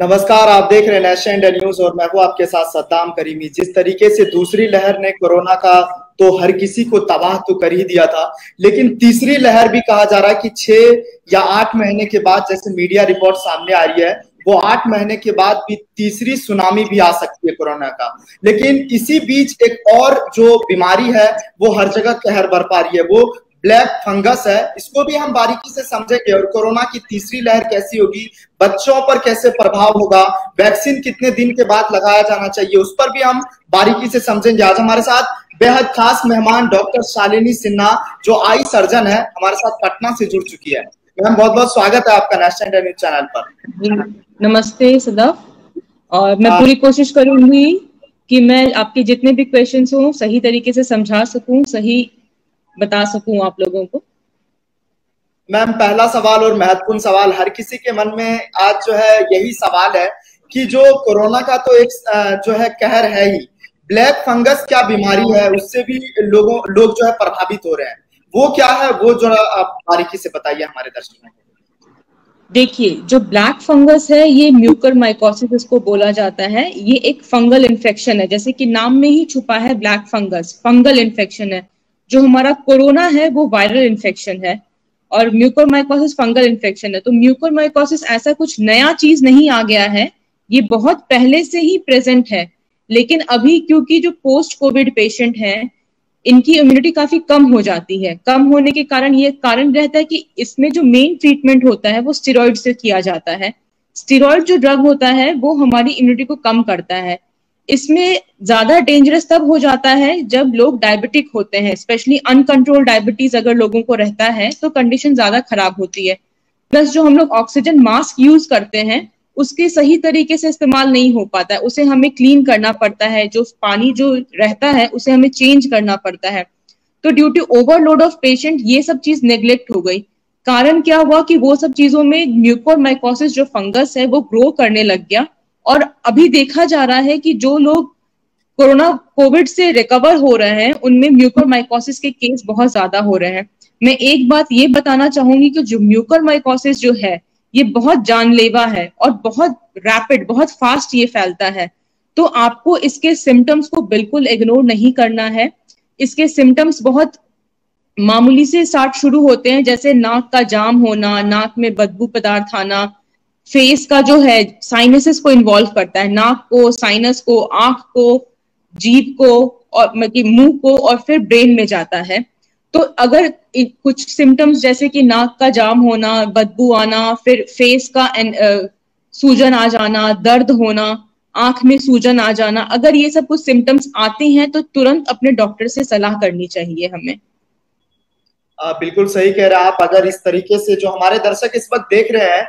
नमस्कार, आप देख रहे हैं नेशन इंडिया न्यूज और मैं हूं आपके साथ सद्दाम करीमी। जिस तरीके से दूसरी लहर ने कोरोना का तो हर किसी को तबाह तो कर ही दिया था, लेकिन तीसरी लहर भी कहा जा रहा है कि 6 या 8 महीने के बाद, जैसे मीडिया रिपोर्ट सामने आ रही है, वो 8 महीने के बाद भी तीसरी सुनामी भी आ सकती है कोरोना का। लेकिन इसी बीच एक और जो बीमारी है वो हर जगह कहर बरपा रही है, वो ब्लैक फंगस है। इसको भी हम बारीकी से समझेंगे और कोरोना की तीसरी लहर कैसी होगी, बच्चों पर कैसे प्रभाव होगा, वैक्सीन कितने दिन के बाद लगाया जाना चाहिए, उस पर भी हम बारीकी से समझेंगे। आज हमारे साथ बेहद खास मेहमान डॉक्टर शालिनी सिन्हा, जो आई सर्जन है, हमारे साथ पटना से जुड़ चुकी है। मैम, बहुत बहुत स्वागत है आपका नेशनल इंडिया न्यूज चैनल पर। नमस्ते सदाफ, और मैं पूरी कोशिश करूंगी कि मैं आपके जितने भी क्वेश्चंस हो सही तरीके से समझा सकूं, सही बता सकूं आप लोगों को। मैम, पहला सवाल और महत्वपूर्ण सवाल हर किसी के मन में आज जो है यही सवाल है कि जो कोरोना का तो एक जो है कहर है ही, ब्लैक फंगस क्या बीमारी है, उससे भी लोग जो है प्रभावित हो रहे हैं, वो क्या है, वो जो आप बारीकी से बताइए हमारे दर्शकों को। देखिए, जो ब्लैक फंगस है ये म्यूकरमाइकोसिस इसको बोला जाता है। ये एक फंगल इन्फेक्शन है, जैसे कि नाम में ही छुपा है ब्लैक फंगस, फंगल इन्फेक्शन है। जो हमारा कोरोना है वो वायरल इन्फेक्शन है और म्यूकरमाइकोसिस फंगल इन्फेक्शन है। तो म्यूकरमाइकोसिस ऐसा कुछ नया चीज नहीं आ गया है, ये बहुत पहले से ही प्रेजेंट है। लेकिन अभी क्योंकि जो पोस्ट कोविड पेशेंट हैं, इनकी इम्यूनिटी काफी कम हो जाती है। कम होने के कारण ये कारण रहता है कि इसमें जो मेन ट्रीटमेंट होता है वो स्टेरॉइड से किया जाता है। स्टेरॉइड जो ड्रग होता है वो हमारी इम्यूनिटी को कम करता है। इसमें ज्यादा डेंजरस तब हो जाता है जब लोग डायबिटिक होते हैं, स्पेशली अनकंट्रोल्ड डायबिटीज अगर लोगों को रहता है तो कंडीशन ज्यादा खराब होती है। प्लस जो हम लोग ऑक्सीजन मास्क यूज करते हैं उसके सही तरीके से इस्तेमाल नहीं हो पाता है, उसे हमें क्लीन करना पड़ता है, जो पानी जो रहता है उसे हमें चेंज करना पड़ता है। तो due to overload of patient ये सब चीज नेग्लेक्ट हो गई। कारण क्या हुआ कि वो सब चीजों में म्यूकोरमाइकोसिस जो फंगस है वो ग्रो करने लग गया। और अभी देखा जा रहा है कि जो लोग कोरोना कोविड से रिकवर हो रहे हैं उनमें म्यूकोरमाइकोसिस के केस बहुत ज्यादा हो रहे हैं। मैं एक बात ये बताना चाहूंगी कि जो म्यूकोरमाइकोसिस जो है ये बहुत जानलेवा है और बहुत रैपिड, बहुत फास्ट ये फैलता है। तो आपको इसके सिम्टम्स को बिल्कुल इग्नोर नहीं करना है। इसके सिम्टम्स बहुत मामूली से स्टार्ट शुरू होते हैं, जैसे नाक का जाम होना, नाक में बदबू पदार्थ आना, फेस का जो है साइनसेस को इन्वॉल्व करता है, नाक को, साइनस को, आंख को, जीभ को और मुंह को, और फिर ब्रेन में जाता है। तो अगर कुछ सिम्टम्स जैसे कि नाक का जाम होना, बदबू आना, फिर फेस का सूजन आ जाना, दर्द होना, आंख में सूजन आ जाना, अगर ये सब कुछ सिम्टम्स आते हैं तो तुरंत अपने डॉक्टर से सलाह करनी चाहिए हमें। बिल्कुल सही कह रहे हैं आप। अगर इस तरीके से जो हमारे दर्शक इस वक्त देख रहे हैं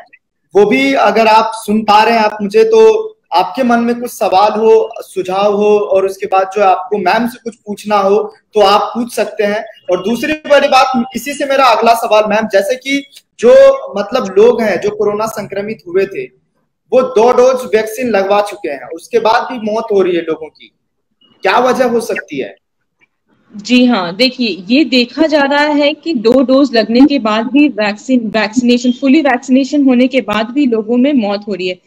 वो भी अगर आप सुन पा रहे हैं आप मुझे, तो आपके मन में कुछ सवाल हो, सुझाव हो और उसके बाद जो आपको मैम से कुछ पूछना हो तो आप पूछ सकते हैं। और दूसरी बड़ी बात, इसी से मेरा अगला सवाल मैम, जैसे कि जो मतलब लोग हैं जो कोरोना संक्रमित हुए थे वो 2 डोज वैक्सीन लगवा चुके हैं, उसके बाद भी मौत हो रही है लोगों की, क्या वजह हो सकती है? जी हाँ, देखिए, ये देखा जा रहा है कि 2 डोज लगने के बाद भी फुली वैक्सीनेशन होने के बाद भी लोगों में मौत हो रही है।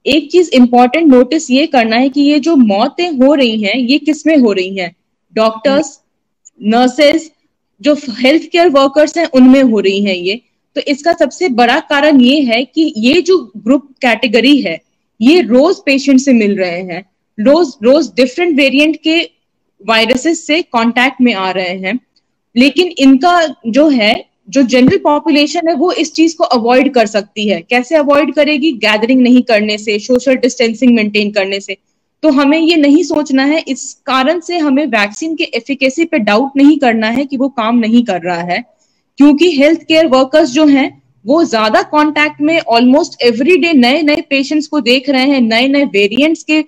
एक चीज इंपॉर्टेंट नोटिस ये करना है कि ये जो मौतें हो रही हैं ये किसमें हो रही हैं? डॉक्टर्स, नर्सेस, जो हेल्थ केयर वर्कर्स हैं उनमें हो रही हैं ये। तो इसका सबसे बड़ा कारण ये है कि ये जो ग्रुप कैटेगरी है ये रोज पेशेंट से मिल रहे हैं, रोज डिफरेंट वेरिएंट के वायरसेस से कांटेक्ट में आ रहे हैं। लेकिन इनका जो है, जो जनरल पॉपुलेशन है वो इस चीज को अवॉइड कर सकती है। कैसे अवॉइड करेगी? गैदरिंग नहीं करने से, सोशल डिस्टेंसिंग मेंटेन करने से। तो हमें ये नहीं सोचना है, इस कारण से हमें वैक्सीन के एफिकेसी पे डाउट नहीं करना है कि वो काम नहीं कर रहा है, क्योंकि हेल्थ केयर वर्कर्स जो हैं वो ज्यादा कांटेक्ट में ऑलमोस्ट एवरी डे नए नए पेशेंट्स को देख रहे हैं, नए नए वेरिएंट्स के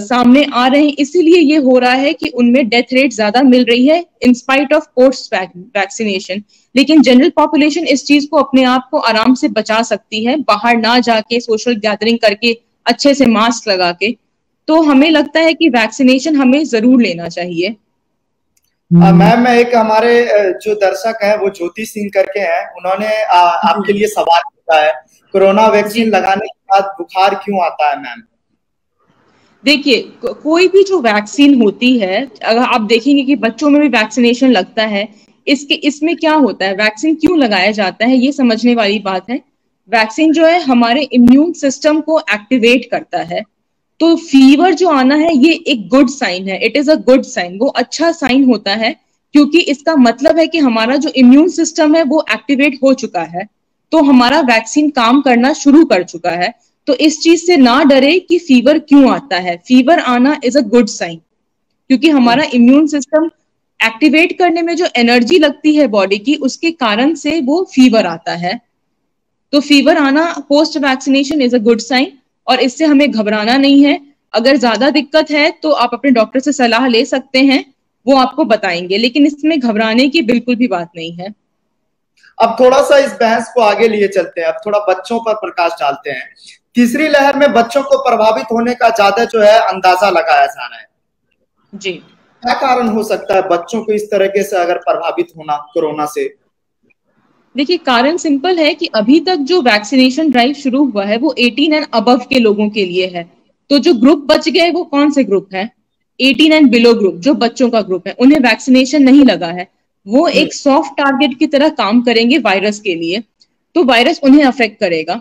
सामने आ रहे हैं। इसीलिए ये हो रहा है कि उनमें डेथ रेट ज्यादा मिल रही है in spite of post vaccination. लेकिन जनरल पॉपुलेशन इस चीज को अपने आप को आराम से बचा सकती है, बाहर ना जाके, सोशल गैदरिंग करके, अच्छे से मास्क लगा के। तो हमें लगता है कि वैक्सीनेशन हमें जरूर लेना चाहिए। मैम, मैं एक हमारे जो दर्शक हैं वो ज्योति सिंह करके हैं, उन्होंने आपके लिए सवाल पूछा है। कोरोना वैक्सीन लगाने के बाद बुखार क्यों आता है मैम? देखिए, कोई भी जो वैक्सीन होती है, अगर आप देखेंगे कि बच्चों में भी वैक्सीनेशन लगता है, इसमें क्या होता है, वैक्सीन क्यों लगाया जाता है, ये समझने वाली बात है। वैक्सीन जो है हमारे इम्यून सिस्टम को एक्टिवेट करता है। तो फीवर जो आना है ये एक गुड साइन है, it is a good sign, वो अच्छा साइन होता है, क्योंकि इसका मतलब है कि हमारा जो इम्यून सिस्टम है वो एक्टिवेट हो चुका है, तो हमारा वैक्सीन काम करना शुरू कर चुका है। तो इस चीज से ना डरे कि फीवर क्यों आता है, फीवर आना इज अ गुड साइन, क्योंकि हमारा इम्यून सिस्टम एक्टिवेट करने में जो एनर्जी लगती है बॉडी की, उसके कारण से वो फीवर आता है। तो फीवर आना post vaccination is a good sign, और इससे हमें घबराना नहीं है। अगर ज्यादा दिक्कत है तो आप अपने डॉक्टर से सलाह ले सकते हैं, वो आपको बताएंगे, लेकिन इसमें घबराने की बिल्कुल भी बात नहीं है। अब थोड़ा सा इस बहस को आगे लिए चलते हैं, अब थोड़ा बच्चों पर प्रकाश डालते हैं। तीसरी लहर में बच्चों को प्रभावित होने का ज्यादा जो है अंदाजा लगाया जा रहा है जी। क्या कारण हो सकता है बच्चों को इस तरीके से अगर प्रभावित होना कोरोना से? देखिए, कारण सिंपल है कि अभी तक जो वैक्सीनेशन ड्राइव शुरू हुआ है वो 18 एंड अबव के लोगों के लिए है। तो जो ग्रुप बच गए वो कौन से ग्रुप है? 18 एंड बिलो ग्रुप, जो बच्चों का ग्रुप है, उन्हें वैक्सीनेशन नहीं लगा है। वो एक सॉफ्ट टारगेट की तरह काम करेंगे वायरस के लिए, तो वायरस उन्हें अफेक्ट करेगा।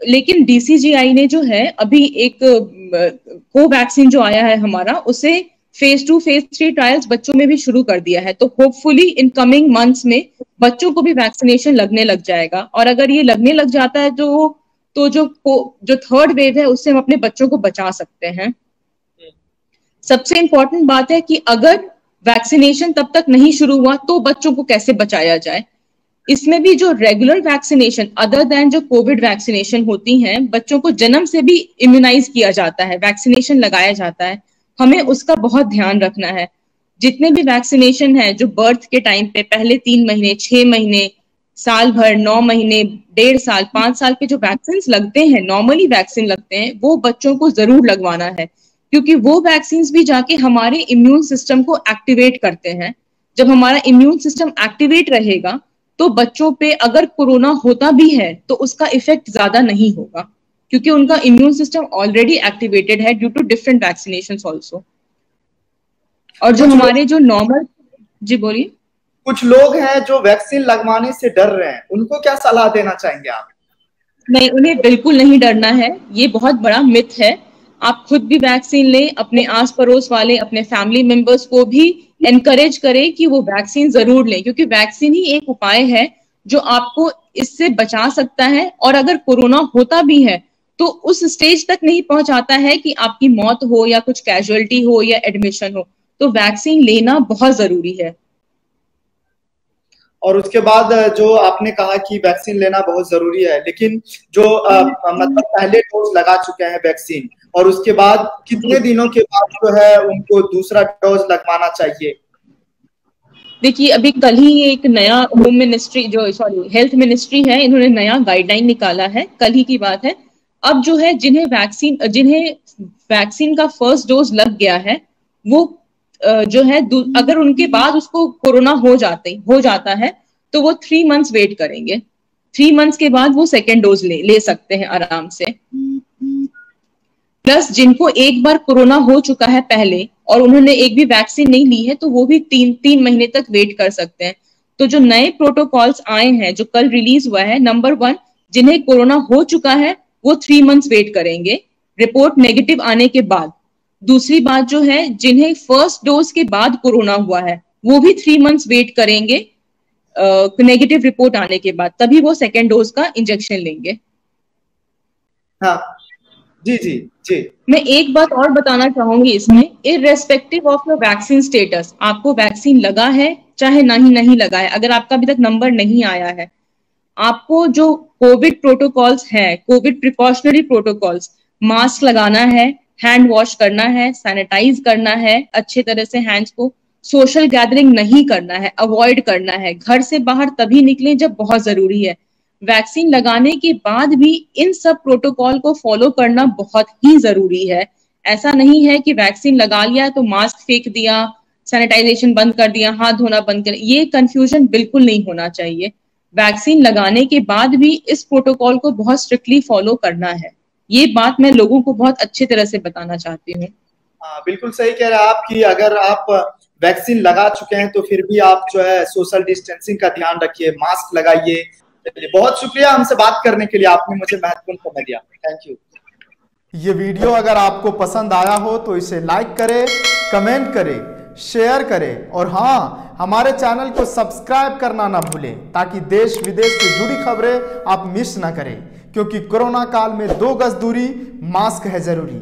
लेकिन डीसीजीआई ने जो है अभी एक कोवैक्सीन जो आया है हमारा, उसे फेज 2 फेज 3 ट्रायल्स बच्चों में भी शुरू कर दिया है। तो होपफुली इन कमिंग मंथ्स में बच्चों को भी वैक्सीनेशन लगने लग जाएगा, और अगर ये लगने लग जाता है तो जो थर्ड वेव है उससे हम अपने बच्चों को बचा सकते हैं। सबसे इंपॉर्टेंट बात है कि अगर वैक्सीनेशन तब तक नहीं शुरू हुआ तो बच्चों को कैसे बचाया जाए। इसमें भी जो रेगुलर वैक्सीनेशन अदर देन जो कोविड वैक्सीनेशन होती हैं, बच्चों को जन्म से भी इम्यूनाइज किया जाता है, वैक्सीनेशन लगाया जाता है, हमें उसका बहुत ध्यान रखना है। जितने भी वैक्सीनेशन है जो बर्थ के टाइम पे पहले 3 महीने, 6 महीने, साल भर, 9 महीने, 1.5 साल, 5 साल के जो वैक्सीन लगते हैं, नॉर्मली वैक्सीन लगते हैं, वो बच्चों को जरूर लगवाना है, क्योंकि वो वैक्सीन भी जाके हमारे इम्यून सिस्टम को एक्टिवेट करते हैं। जब हमारा इम्यून सिस्टम एक्टिवेट रहेगा तो बच्चों पे अगर कोरोना होता भी है तो उसका इफेक्ट ज्यादा नहीं होगा, क्योंकि उनका इम्यून सिस्टम ऑलरेडी एक्टिवेटेड है due to different vaccinations also. और जो हमारे जो नॉर्मल, जी बोलिए। कुछ लोग हैं जो वैक्सीन लगवाने से डर रहे हैं, उनको क्या सलाह देना चाहेंगे आप? नहीं, उन्हें बिल्कुल नहीं डरना है, ये बहुत बड़ा मिथ है। आप खुद भी वैक्सीन लें, अपने आस पड़ोस वाले, अपने फैमिली मेंबर्स को भी एनकरेज करें कि वो वैक्सीन जरूर लें, क्योंकि वैक्सीन ही एक उपाय है जो आपको इससे बचा सकता है। और अगर कोरोना होता भी है तो उस स्टेज तक नहीं पहुंचाता है कि आपकी मौत हो या कुछ कैजुअलिटी हो या एडमिशन हो। तो वैक्सीन लेना बहुत जरूरी है। और उसके बाद जो आपने कहा कि वैक्सीन लेना बहुत जरूरी है, लेकिन जो मतलब पहले डोज लगा चुके हैं वैक्सीन, और उसके बाद कितने दिनों के बाद जो है उनको दूसरा डोज लगवाना चाहिए? देखिए, अभी कल ही एक नया होम मिनिस्ट्री हेल्थ मिनिस्ट्री है, इन्होंने नया गाइडलाइन निकाला है, कल ही की बात है। अब जो है जिन्हें वैक्सीन का फर्स्ट डोज लग गया है, वो जो है अगर उनके बाद उसको कोरोना हो जाता है तो वो 3 मंथ्स वेट करेंगे। 3 मंथ्स के बाद वो सेकेंड डोज ले सकते हैं आराम से। प्लस जिनको एक बार कोरोना हो चुका है पहले और उन्होंने एक भी वैक्सीन नहीं ली है, तो वो भी 3 महीने तक वेट कर सकते हैं। तो जो नए प्रोटोकॉल्स आए हैं जो कल रिलीज हुआ है, नंबर 1, जिन्हें कोरोना हो चुका है वो 3 मंथ्स वेट करेंगे रिपोर्ट नेगेटिव आने के बाद। दूसरी बात जो है, जिन्हें फर्स्ट डोज के बाद कोरोना हुआ है वो भी 3 मंथ्स वेट करेंगे नेगेटिव रिपोर्ट आने के बाद, तभी वो सेकेंड डोज का इंजेक्शन लेंगे। हाँ जी जी जी। मैं एक बात और बताना चाहूंगी इसमें, irrespective of your vaccine status, आपको वैक्सीन लगा है चाहे नहीं लगा है, अगर आपका अभी तक नंबर नहीं आया है, आपको जो कोविड प्रोटोकॉल्स है, कोविड प्रिकॉशनरी प्रोटोकॉल्स, मास्क लगाना है, हैंड वॉश करना है, सैनिटाइज करना है अच्छे तरह से हैंड्स को, सोशल गैदरिंग नहीं करना है, अवॉइड करना है, घर से बाहर तभी निकलें जब बहुत जरूरी है। वैक्सीन लगाने के बाद भी इन सब प्रोटोकॉल को फॉलो करना बहुत ही जरूरी है। ऐसा नहीं है कि वैक्सीन लगा लिया तो मास्क फेंक दिया, सैनिटाइजेशन बंद कर दिया, हाथ धोना बंद कर, ये कंफ्यूजन बिल्कुल नहीं होना चाहिए। वैक्सीन लगाने के बाद भी इस प्रोटोकॉल को बहुत स्ट्रिक्टली फॉलो करना है। ये बात मैं लोगों को बहुत अच्छी तरह से बताना चाहती हूँ। बिल्कुल सही कह रहे हैं आप कि अगर आप वैक्सीन लगा चुके हैं तो फिर भी आप जो है सोशल डिस्टेंसिंग का ध्यान रखिए, मास्क लगाइए। बहुत शुक्रिया हमसे बात करने के लिए, आपने मुझे महत्वपूर्ण समय दिया। Thank you. ये वीडियो अगर आपको पसंद आया हो तो इसे लाइक करें, कमेंट करें, शेयर करें और हाँ, हमारे चैनल को सब्सक्राइब करना ना भूलें ताकि देश विदेश से जुड़ी खबरें आप मिस ना करें, क्योंकि कोरोना काल में 2 गज दूरी, मास्क है जरूरी।